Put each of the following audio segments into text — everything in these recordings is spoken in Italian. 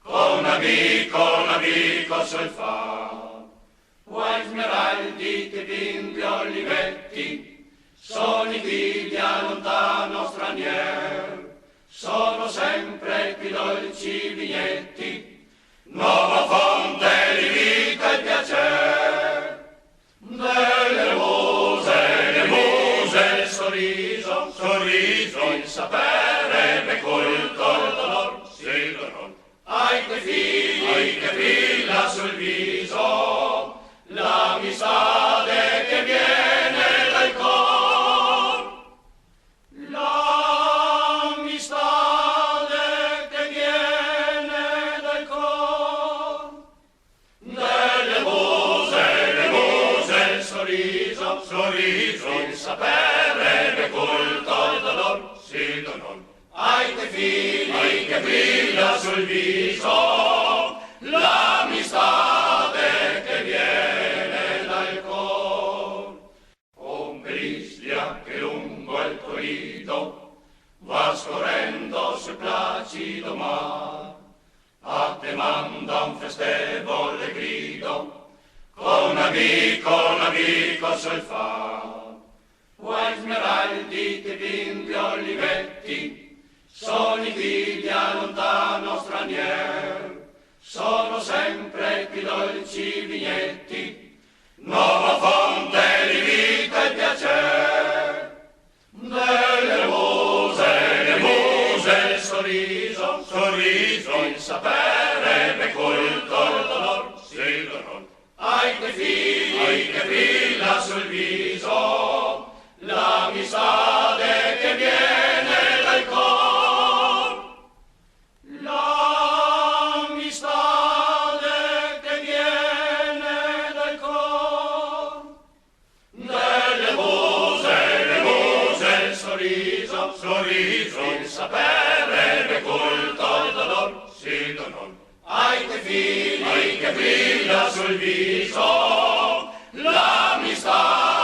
con amico sol fa. Vuoi smeraldi, che bimbi, olivetti, sono i figli a lontano stranier, sono sempre più dolci vignetti, nuova fonte di vita e piacer. Delle muse, il sorriso, il sapere, me colto il dolor, sì dolor. Ai tuoi figli che brilla sul viso, l'amistade che viene dal cor. L'amistade che viene dal cor. Delle muse, il sorriso, il sapere, me colto il dolor, sì dolor. Ai tuoi figli che brilla sul viso, l'amistade che viene dal cor. Ombristia che lungo il tuo nido va scorrendo sul placido mar, a te manda un festevole grido, con amico sol fa. Vuoi smeraldi, che bimbi, olivetti, sono i figli a lontano stranier, sono sempre più dolci vignetti, nuova fonte di vita e piacer. Delle muse, il sorriso, il sapere, me colto il dolor, sì dolor. Ai tuoi figli che brilla sul viso, l'amistade che viene dal cor. L'amistade che viene dal cor. Delle muse, il sorriso, il sapere, me colto il dolor, sì dolor. Ai tuoi figli che brilla sul viso, l'amistade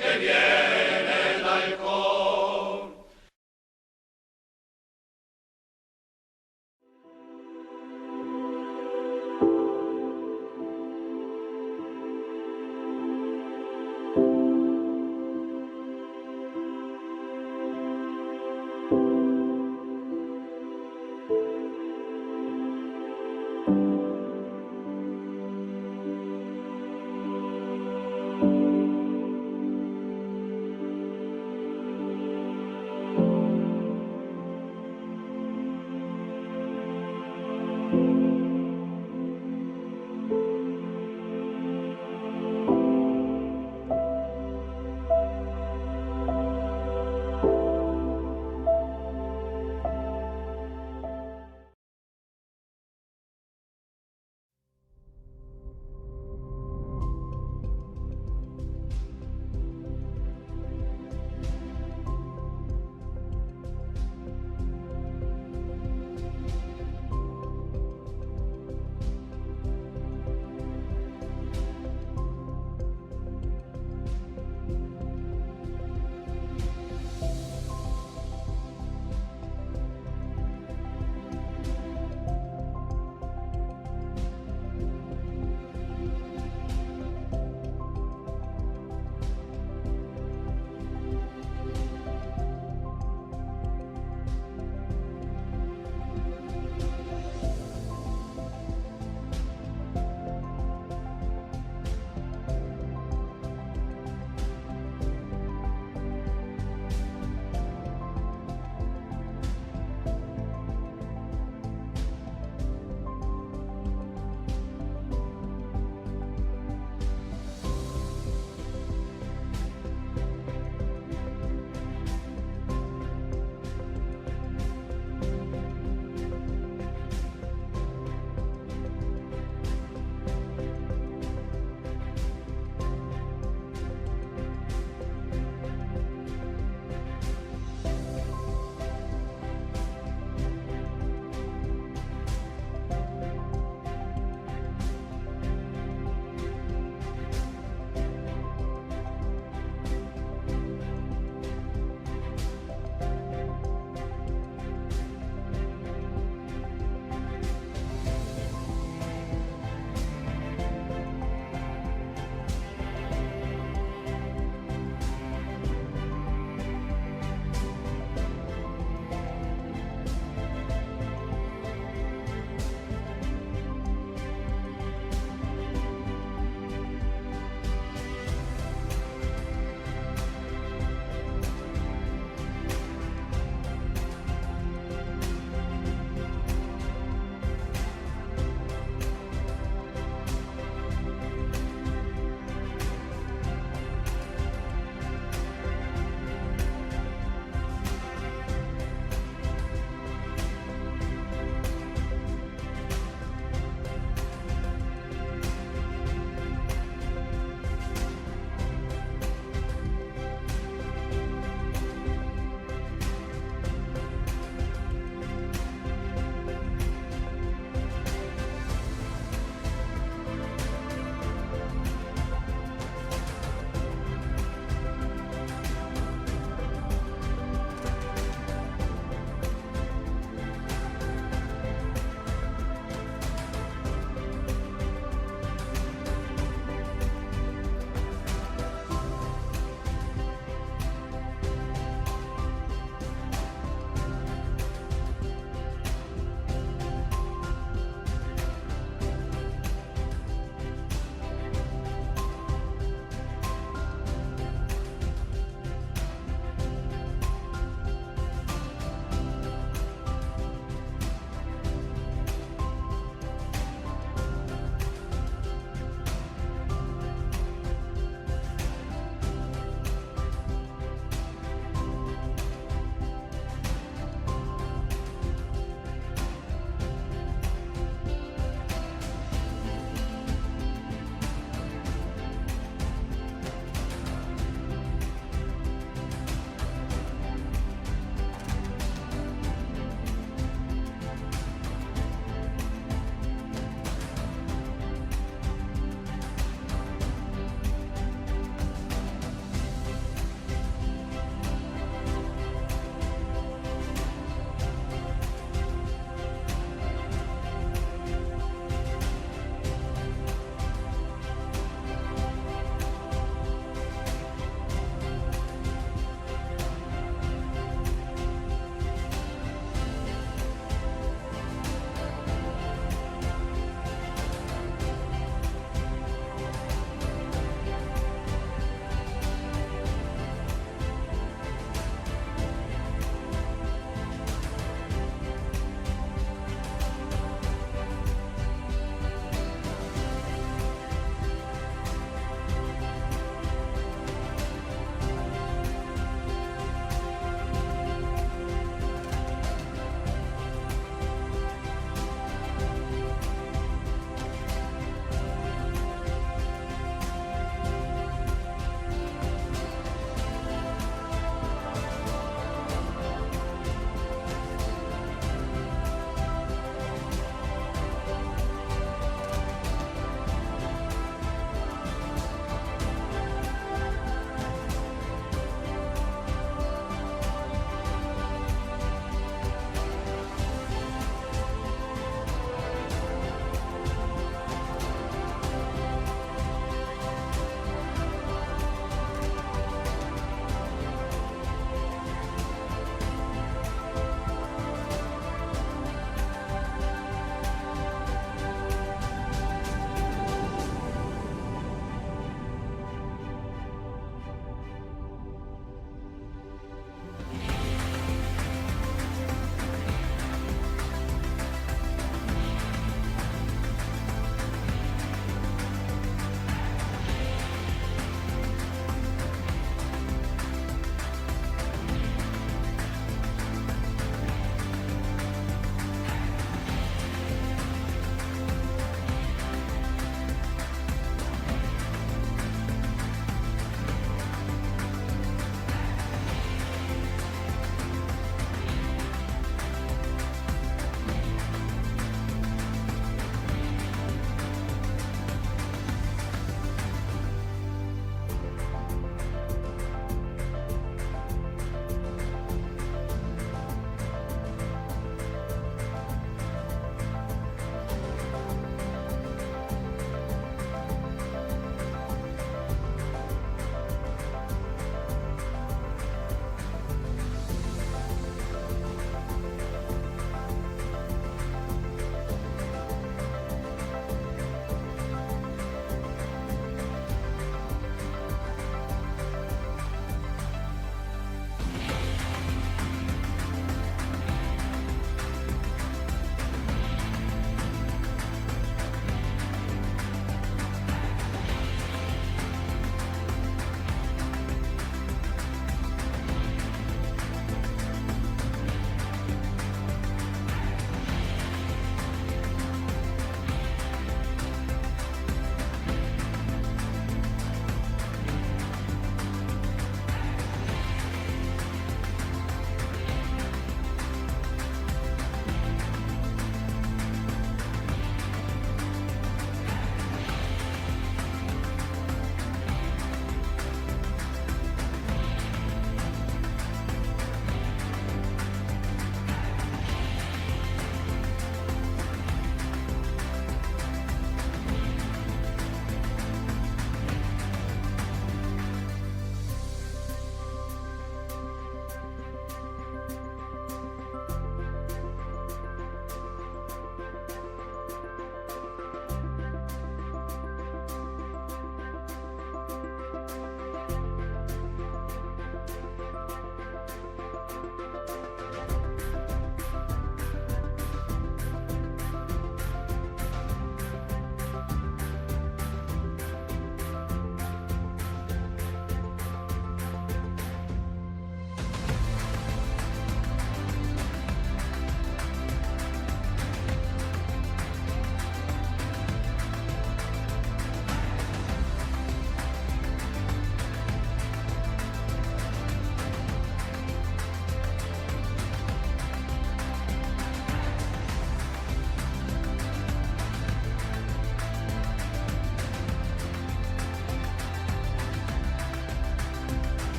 che viene dal cor.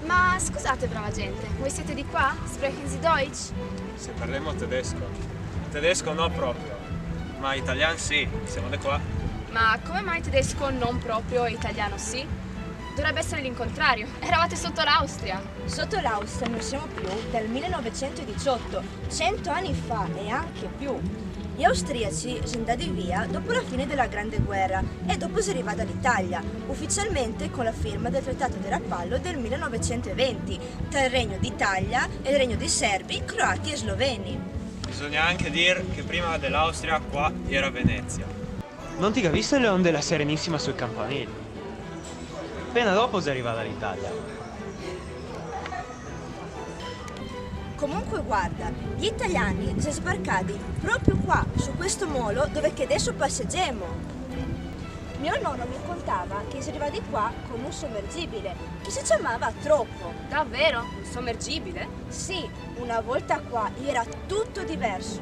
Ma scusate, brava gente, voi siete di qua? Sprechen Sie Deutsch? Se parliamo tedesco. Tedesco no proprio, ma italiano sì, siamo di qua. Ma come mai tedesco non proprio e italiano sì? Dovrebbe essere l'incontrario. Eravate sotto l'Austria. Sotto l'Austria non siamo più dal 1918, 100 anni fa e anche più. Gli austriaci sono andati via dopo la fine della Grande Guerra e dopo si arriva dall'Italia, ufficialmente con la firma del Trattato di Rapallo del 1920, tra il Regno d'Italia e il Regno di Serbi, Croati e Sloveni. Bisogna anche dire che prima dell'Austria qua era Venezia. Non ti capisci il leone della Serenissima sul campanile? Appena dopo si arriva dall'Italia. Comunque guarda, gli italiani si sono sbarcati proprio qua, su questo molo dove che adesso passeggiamo. Mio nonno mi contava che si arriva di qua con un sommergibile che si chiamava Troppo. Davvero? Un sommergibile? Sì, una volta qua era tutto diverso.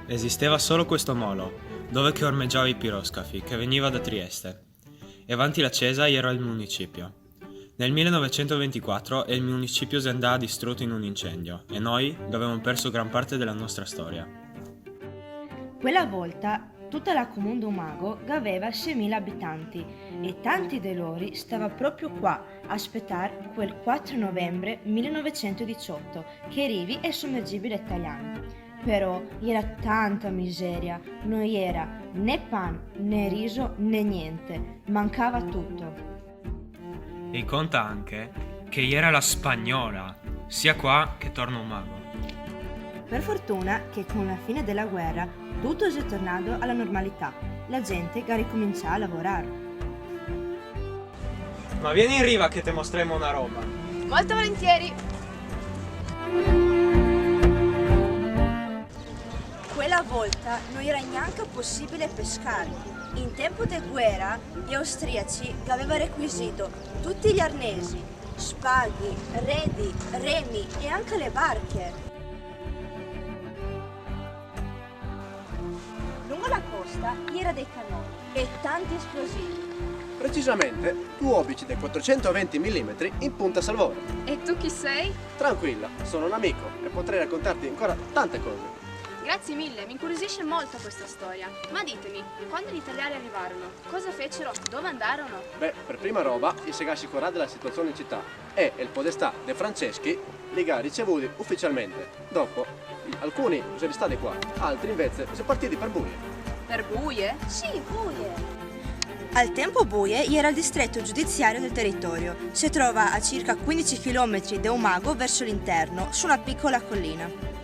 Esisteva solo questo molo, dove che ormeggiava i piroscafi, che veniva da Trieste. E avanti la Cesa era il municipio. Nel 1924 il municipio si andava distrutto in un incendio e noi avevamo perso gran parte della nostra storia. Quella volta tutta la comune d'Umago aveva 6.000 abitanti e tanti di loro stavano proprio qua a aspettare quel 4 novembre 1918 che arrivi il sommergibile italiano. Però era tanta miseria, non era né pan, né riso, né niente, mancava tutto. E conta anche che era la spagnola, sia qua che torna un mago. Per fortuna che con la fine della guerra tutto si è tornato alla normalità, la gente ha ricominciato a lavorare. Ma vieni in riva che ti mostriamo una roba. Molto volentieri. Quella volta non era neanche possibile pescare. In tempo di guerra gli austriaci avevano requisito tutti gli arnesi, spaghi, redi, remi e anche le barche. Lungo la costa c'era dei cannoni e tanti esplosivi. Precisamente, tu obici dei 420 mm in punta Salvoro. E tu chi sei? Tranquilla, sono un amico e potrei raccontarti ancora tante cose. Grazie mille, mi incuriosisce molto questa storia. Ma ditemi, quando gli italiani arrivarono, cosa fecero? Dove andarono? Beh, per prima roba, il si assicurare della situazione in città e il podestà De Franceschi li ha ricevuti ufficialmente. Dopo, alcuni sono stati qua, altri invece sono partiti per Buie. Per buie? Sì, Buie. Al tempo Buie era il distretto giudiziario del territorio. Si trova a circa 15 km da Umago verso l'interno, su una piccola collina.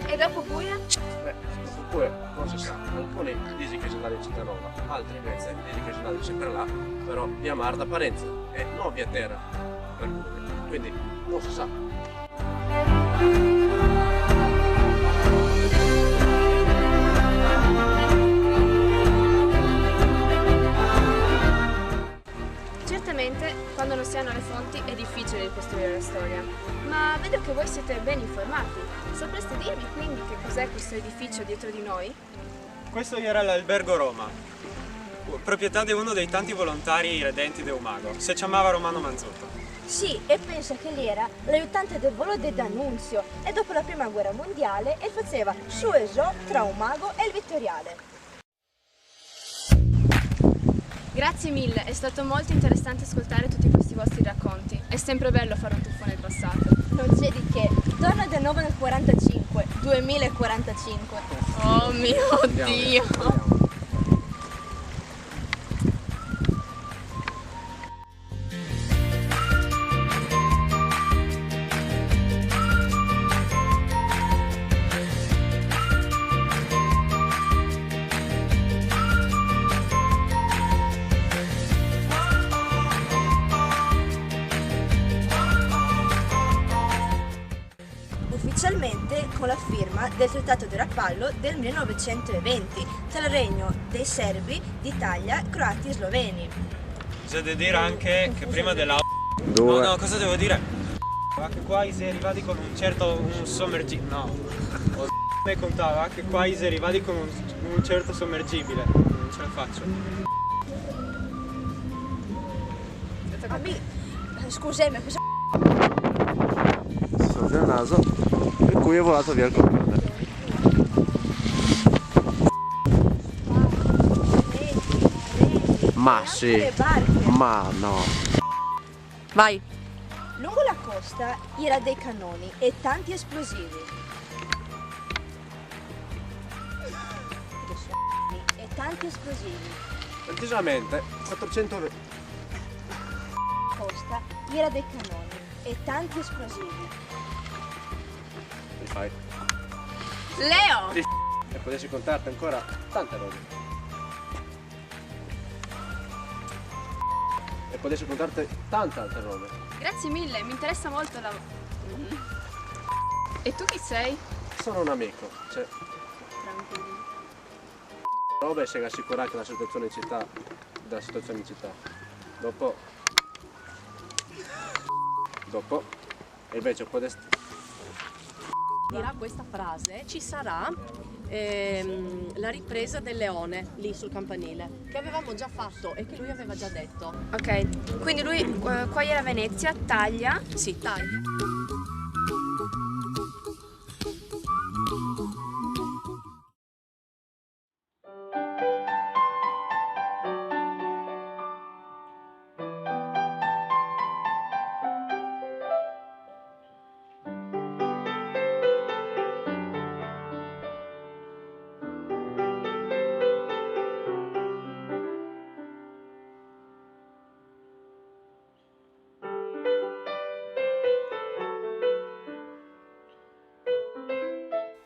E dopo buie? Beh, oppure non si sa, alcuni dicono che sono andati in città nuova, altri invece dicono che sono andati sempre là, però via Mar da Parenzo e non via terra per Buie, quindi non si sa. Certamente, quando non si hanno le fonti è difficile ricostruire la storia, ma vedo che voi siete ben informati. Sapreste dirmi quindi che cos'è questo edificio dietro di noi? Questo era l'Albergo Roma, proprietà di uno dei tanti volontari redenti di Umago. Si chiamava Romano Manzotto. Sì, e pensa che lì era l'aiutante del volo di D'Annunzio e dopo la prima guerra mondiale e faceva su e giù tra Umago e il Vittoriale. Grazie mille, è stato molto interessante ascoltare tutti questi vostri racconti. È sempre bello fare un tuffo nel passato. Non c'è di che, torna di nuovo nel 45, 2045. Oh mio Dio! Ufficialmente con la firma del Trattato di Rapallo del 1920 tra il Regno dei Serbi, d'Italia, Croati e Sloveni. C'è da dire anche che prima della... No, cosa devo dire? Anche qua si è arrivati con un sommergibile. No, mi contava che qua si è arrivati con un certo sommergibile. Non ce la faccio. Abbi, Scusa, ma cosa Si sorge il naso, per cui è volato via il computer. Ma sì, le barche. ma no. Vai. Lungo la costa c'era dei cannoni e tanti esplosivi. E tanti esplosivi. Precisamente 420. Costa c'era dei cannoni e tanti esplosivi. Rifai. Leo! E potessi contarti ancora tante robe. E potessi contarti tante altre robe. Grazie mille, mi interessa molto la... E tu chi sei? Sono un amico, cioè, Tranquillo. roba e sei assicurato della situazione in città. Dopo, e invece potessi... Dirà questa frase, ci sarà la ripresa del leone lì sul campanile, che avevamo già fatto e che lui aveva già detto. Ok, quindi lui qua era Venezia, taglia. Sì, taglia.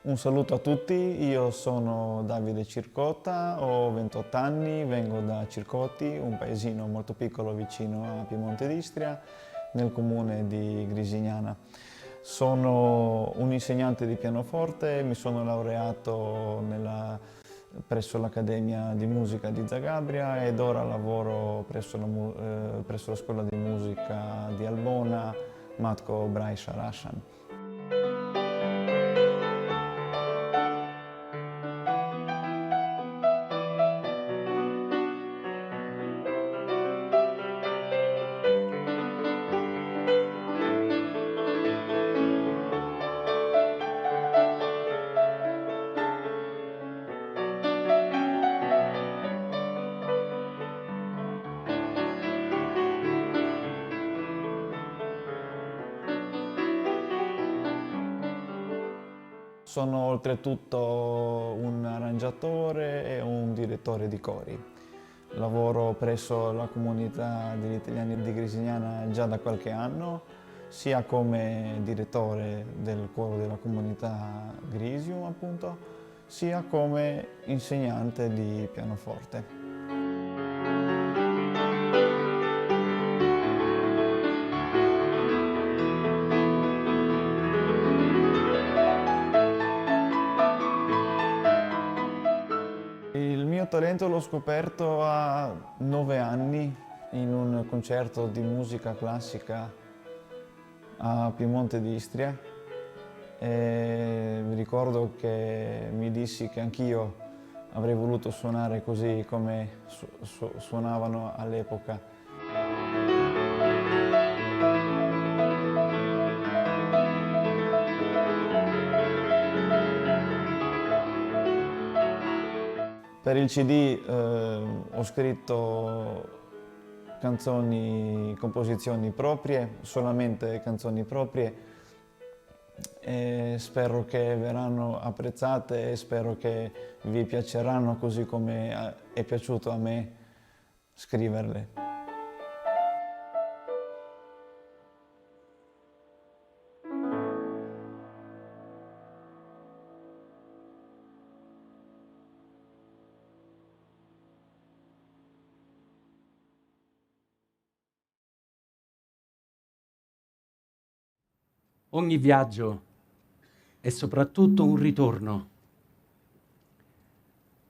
Un saluto a tutti, io sono Davide Circotta, ho 28 anni, vengo da Circotti, un paesino molto piccolo vicino a Piemonte d'Istria, nel comune di Grisignana. Sono un insegnante di pianoforte, mi sono laureato presso l'Accademia di Musica di Zagabria ed ora lavoro presso la Scuola di Musica di Albona, Matko Brajša Rašan. Sono oltretutto un arrangiatore e un direttore di cori. Lavoro presso la comunità degli italiani di Grisignana già da qualche anno, sia come direttore del coro della comunità Grisium, appunto, sia come insegnante di pianoforte. Il mio talento l'ho scoperto a 9 anni in un concerto di musica classica a Piemonte d'Istria e mi ricordo che mi dissi che anch'io avrei voluto suonare così come suonavano all'epoca. Per il CD ho scritto composizioni proprie, solamente canzoni proprie e spero che verranno apprezzate e spero che vi piaceranno così come è piaciuto a me scriverle. Ogni viaggio è soprattutto un ritorno.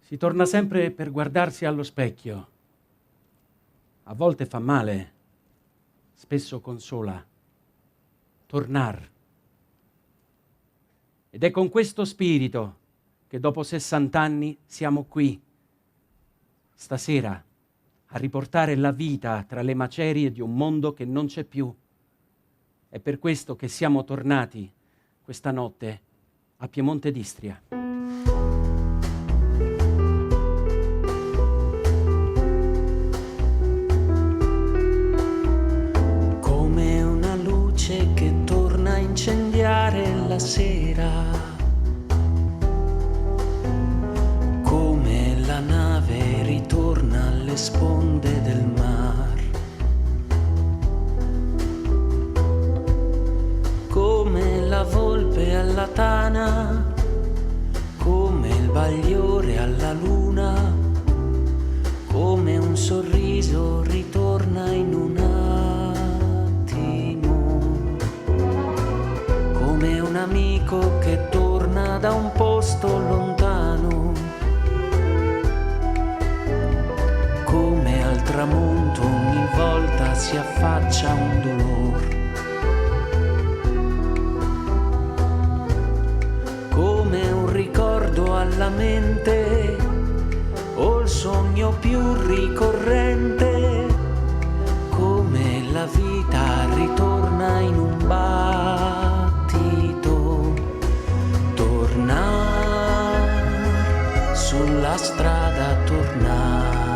Si torna sempre per guardarsi allo specchio. A volte fa male, spesso consola. Tornar. Ed è con questo spirito che dopo 60 anni siamo qui, stasera, a riportare la vita tra le macerie di un mondo che non c'è più. È per questo che siamo tornati questa notte a Piemonte d'Istria. Come una luce che torna a incendiare la sera, come la nave ritorna alle sponde del mar, come la volpe alla tana, come il bagliore alla luna, come un sorriso ritorna in un attimo, come un amico che torna da un posto lontano, come al tramonto ogni volta si affaccia un dolore, come un ricordo alla mente o il sogno più ricorrente, come la vita ritorna in un battito, tornare sulla strada, tornare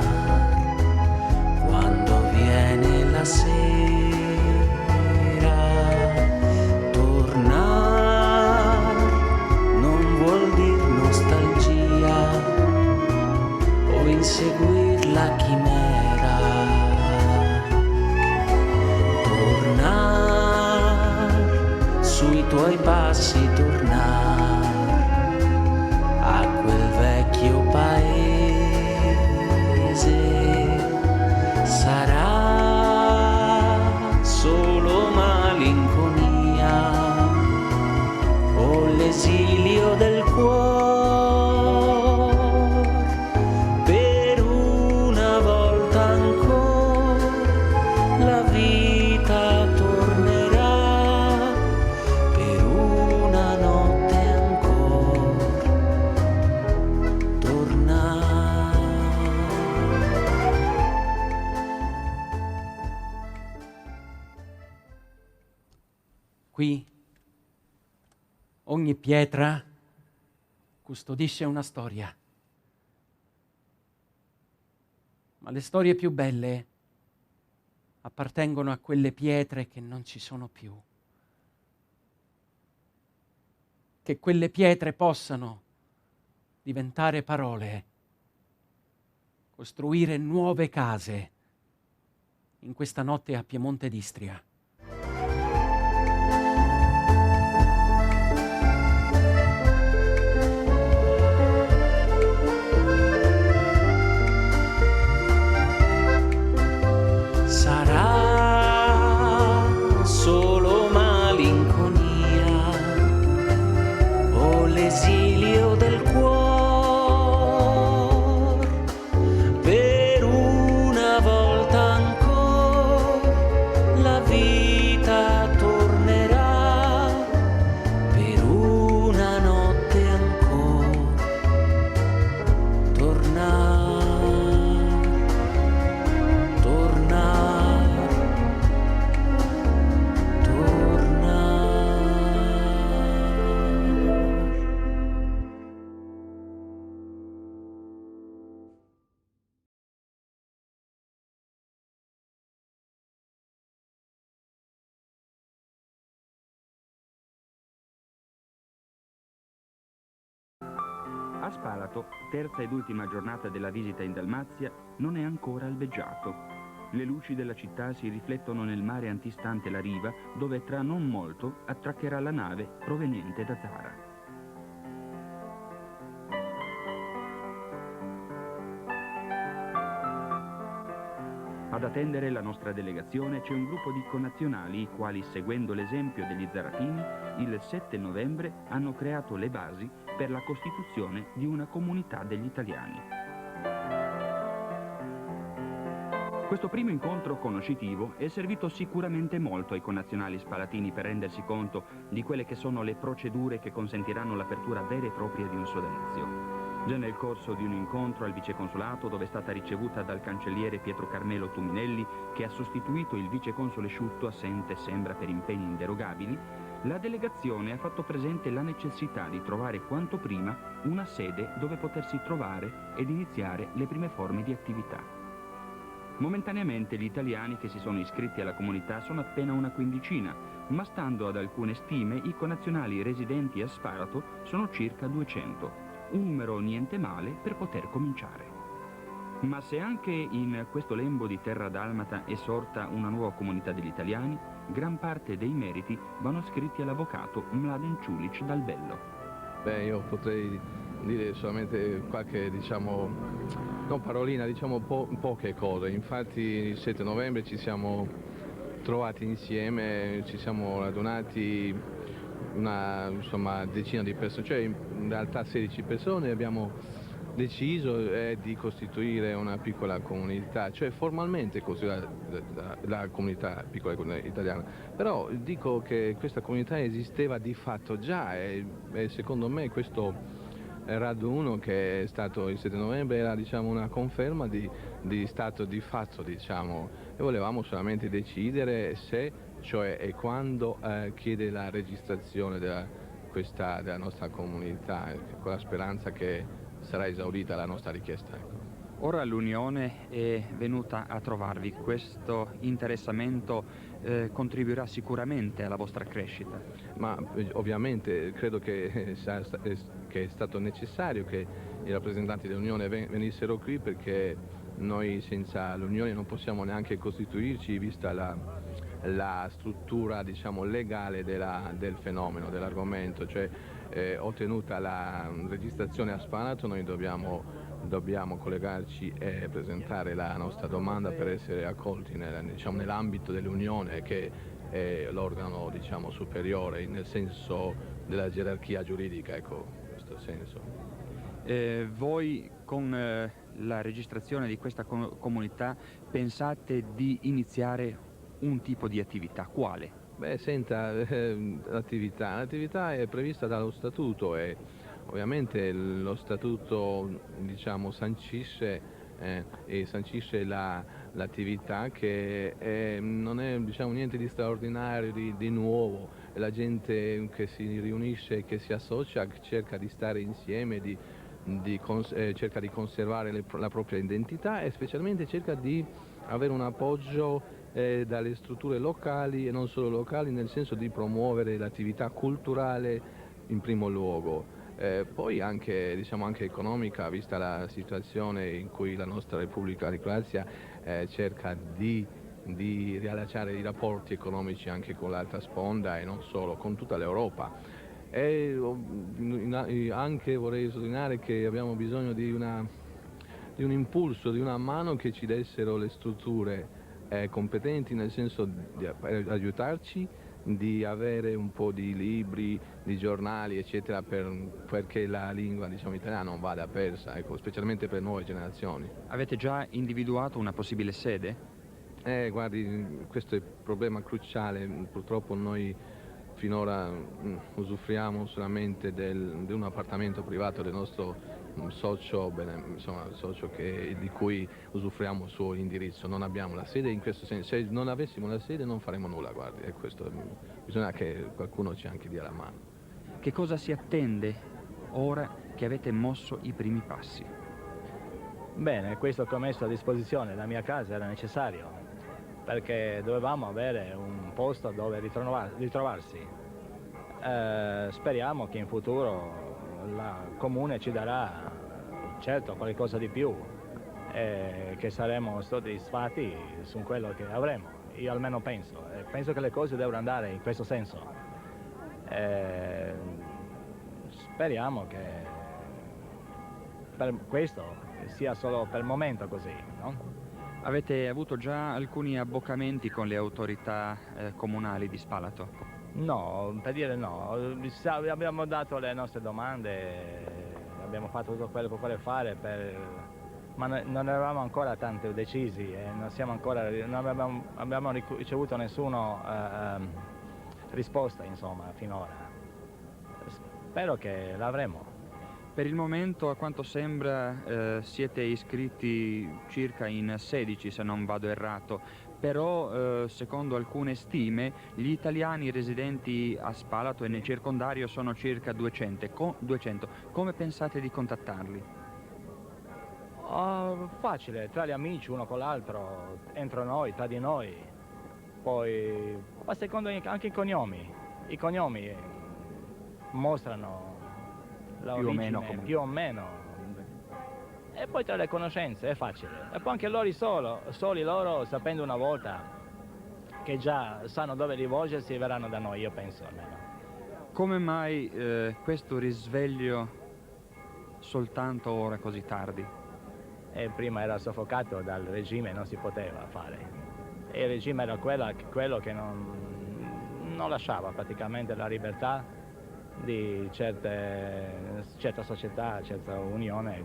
quando viene la sera, tornare non vuol dir nostalgia o inseguir la chimera, tornare sui tuoi passi, tornare a quel vecchio paese. Sarà solo malinconia o l'esilio del cuore, per una volta ancora la vita tornerà, per una notte ancora tornare. Qui ogni pietra custodisce una storia, ma le storie più belle appartengono a quelle pietre che non ci sono più. Che quelle pietre possano diventare parole, costruire nuove case in questa notte a Piemonte d'Istria. Sarà solo malinconia o l'esilio del cuore, per una volta ancora la vita tornerà, per una notte ancora tornare, tornare, tornare. A Spalato, terza ed ultima giornata della visita in Dalmazia, non è ancora albeggiato. Le luci della città si riflettono nel mare antistante la riva, dove tra non molto attraccherà la nave proveniente da Zara. Ad attendere la nostra delegazione c'è un gruppo di connazionali i quali, seguendo l'esempio degli zaratini, il 7 novembre hanno creato le basi per la costituzione di una comunità degli italiani. Questo primo incontro conoscitivo è servito sicuramente molto ai connazionali spalatini per rendersi conto di quelle che sono le procedure che consentiranno l'apertura vera e propria di un sodalizio. Già nel corso di un incontro al viceconsolato, dove è stata ricevuta dal cancelliere Pietro Carmelo Tuminelli, che ha sostituito il viceconsole Sciutto, assente sembra per impegni inderogabili, la delegazione ha fatto presente la necessità di trovare quanto prima una sede dove potersi trovare ed iniziare le prime forme di attività. Momentaneamente gli italiani che si sono iscritti alla comunità sono appena una quindicina, ma stando ad alcune stime i connazionali residenti a Sparato sono circa 200, un numero niente male per poter cominciare. Ma se anche in questo lembo di terra dalmata è sorta una nuova comunità degli italiani, gran parte dei meriti vanno ascritti all'avvocato Mladen Čulić dal Bello. Beh, io potrei dire solamente qualche, non parolina, poche cose. Infatti il 7 novembre ci siamo trovati insieme, ci siamo radunati una decina di persone, cioè in realtà 16 persone, abbiamo deciso di costituire una piccola comunità, cioè formalmente costituire la comunità piccola italiana, però dico che questa comunità esisteva di fatto già e secondo me questo raduno che è stato il 7 novembre era una conferma di stato di fatto, e volevamo solamente decidere se, cioè e quando chiede la registrazione della nostra comunità, con la speranza che sarà esaudita la nostra richiesta. Ora l'Unione è venuta a trovarvi, questo interessamento contribuirà sicuramente alla vostra crescita? Ma ovviamente credo che è stato necessario che i rappresentanti dell'Unione venissero qui, perché noi senza l'Unione non possiamo neanche costituirci, vista la struttura legale del fenomeno, dell'argomento, cioè ottenuta la registrazione a Sparato noi dobbiamo collegarci e presentare la nostra domanda per essere accolti nell'ambito dell'Unione, che è l'organo superiore nel senso della gerarchia giuridica, ecco, in questo senso. Voi con la registrazione di questa comunità pensate di iniziare un tipo di attività, quale? Beh, senta, l'attività è prevista dallo Statuto e ovviamente lo Statuto sancisce l'attività che non è niente di straordinario, di nuovo. La gente che si riunisce, che si associa, cerca di stare insieme, cerca di conservare la propria identità e specialmente cerca di avere un appoggio dalle strutture locali e non solo locali, nel senso di promuovere l'attività culturale in primo luogo. Poi anche economica, vista la situazione in cui la nostra Repubblica di Croazia cerca di riallacciare i rapporti economici anche con l'altra sponda e non solo, con tutta l'Europa. E anche vorrei sottolineare che abbiamo bisogno di un impulso, di una mano che ci dessero le strutture competenti, nel senso di aiutarci, di avere un po' di libri, di giornali, eccetera, perché la lingua italiana non vada persa, ecco, specialmente per nuove generazioni. Avete già individuato una possibile sede? Guardi, questo è il problema cruciale. Purtroppo noi finora usufruiamo solamente di un appartamento privato del nostro socio, di cui usufruiamo il suo indirizzo. Non abbiamo la sede in questo senso. Se non avessimo la sede non faremo nulla, guardi, e questo bisogna che qualcuno ci anche dia la mano. Che cosa si attende ora che avete mosso i primi passi? Bene, questo che ho messo a disposizione, la mia casa, era necessario, perché dovevamo avere un posto dove ritrovarsi. Speriamo che in futuro la Comune ci darà certo qualcosa di più e che saremo soddisfatti su quello che avremo. Io almeno penso che le cose devono andare in questo senso. Speriamo che per questo sia solo per il momento così, no? Avete avuto già alcuni abboccamenti con le autorità comunali di Spalato? No, per dire no. Abbiamo dato le nostre domande, abbiamo fatto tutto quello che poteva fare, ma non eravamo ancora tanto decisi e non abbiamo ricevuto nessuna risposta, insomma, finora. Spero che l'avremo. Per il momento, a quanto sembra, siete iscritti circa in 16, se non vado errato, però secondo alcune stime gli italiani residenti a Spalato e nel circondario sono circa 200. 200. Come pensate di contattarli? Facile, tra gli amici, uno con l'altro, entro noi, tra di noi. Poi, ma secondo anche i cognomi mostrano la Più o origine, meno come- più o meno. E poi tra le conoscenze è facile. E poi anche loro soli loro, sapendo una volta che già sanno dove rivolgersi, verranno da noi, io penso almeno. Come mai questo risveglio soltanto ora così tardi? E prima era soffocato dal regime, non si poteva fare. E il regime era quello che non lasciava praticamente la libertà di certa società, certa unione,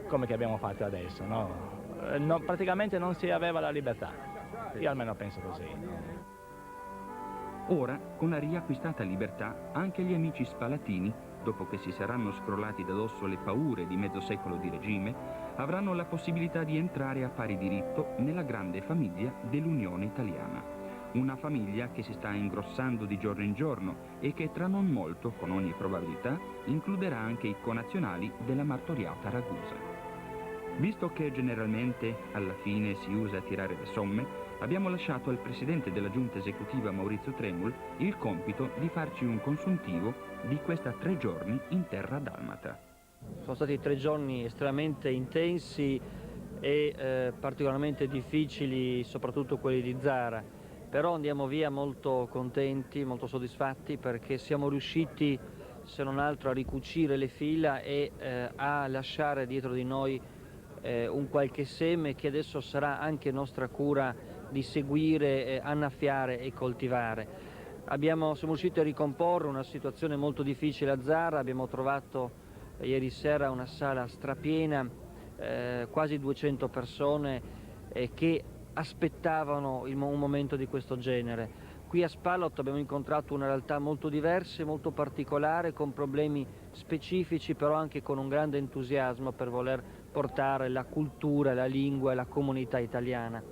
come che abbiamo fatto adesso, no? Praticamente non si aveva la libertà, io almeno penso così. Ora, con la riacquistata libertà, anche gli amici spalatini, dopo che si saranno scrollati da dosso le paure di mezzo secolo di regime, avranno la possibilità di entrare a pari diritto nella grande famiglia dell'Unione Italiana. Una famiglia che si sta ingrossando di giorno in giorno e che tra non molto, con ogni probabilità, includerà anche i connazionali della martoriata Ragusa. Visto che generalmente alla fine si usa tirare le somme, abbiamo lasciato al presidente della giunta esecutiva Maurizio Tremul il compito di farci un consuntivo di questa 3 giorni in terra dalmata. Sono stati 3 giorni estremamente intensi e particolarmente difficili, soprattutto quelli di Zara. Però andiamo via molto contenti, molto soddisfatti, perché siamo riusciti, se non altro, a ricucire le fila e a lasciare dietro di noi un qualche seme che adesso sarà anche nostra cura di seguire, annaffiare e coltivare. Siamo riusciti a ricomporre una situazione molto difficile a Zara, abbiamo trovato ieri sera una sala strapiena, quasi 200 persone che aspettavano un momento di questo genere. Qui a Spalato abbiamo incontrato una realtà molto diversa, molto particolare, con problemi specifici, però anche con un grande entusiasmo per voler portare la cultura, la lingua e la comunità italiana.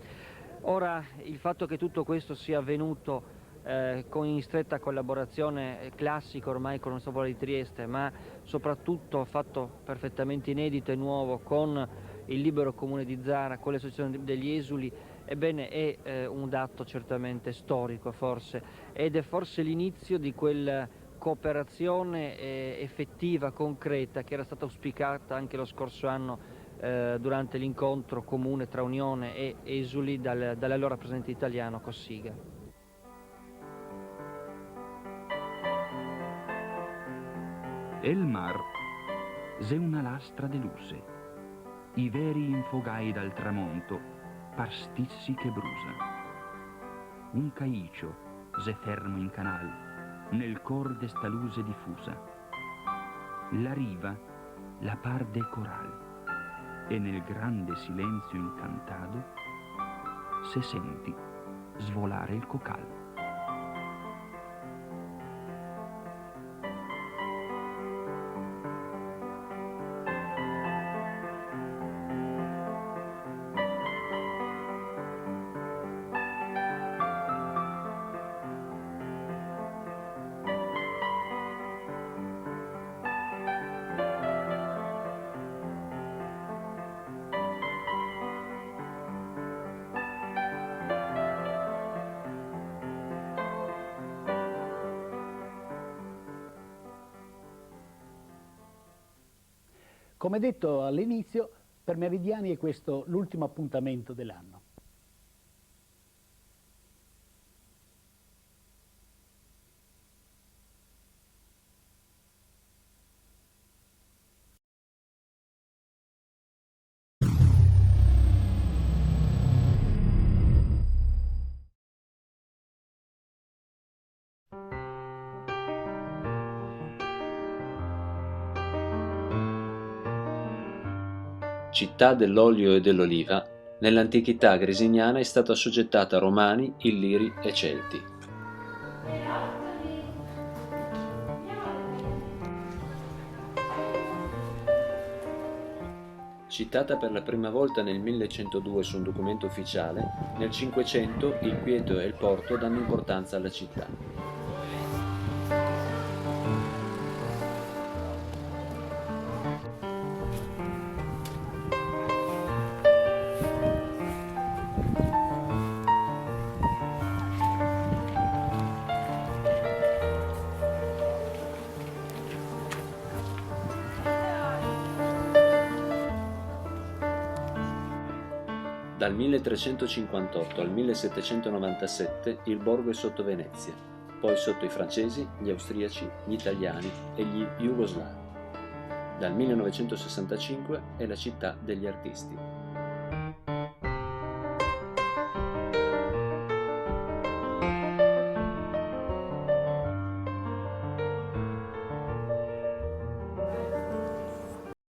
Ora, il fatto che tutto questo sia avvenuto in stretta collaborazione classica ormai con il Sopra di Trieste, ma soprattutto fatto perfettamente inedito e nuovo con il Libero Comune di Zara, con l'associazione degli esuli, ebbene è un dato certamente storico forse, ed è forse l'inizio di quella cooperazione effettiva, concreta, che era stata auspicata anche lo scorso anno durante l'incontro comune tra Unione e esuli dall'allora rappresentante italiano Cossiga. El mar se una lastra de luce, i veri infogai dal tramonto, par stissi che brusa. Un caicio se fermo in canal, nel cor d'esta luce diffusa. La riva la par de coral, e nel grande silenzio incantado se senti svolare il cocal. Come detto all'inizio, per Meridiani è questo l'ultimo appuntamento dell'anno. Città dell'olio e dell'oliva, nell'antichità gresignana è stata assoggettata a Romani, Illiri e Celti. Citata per la prima volta nel 1102 su un documento ufficiale, nel 500 il Quieto e il porto danno importanza alla città. Dal 1358 al 1797 il borgo è sotto Venezia, poi sotto i francesi, gli austriaci, gli italiani e gli jugoslavi. Dal 1965 è la città degli artisti.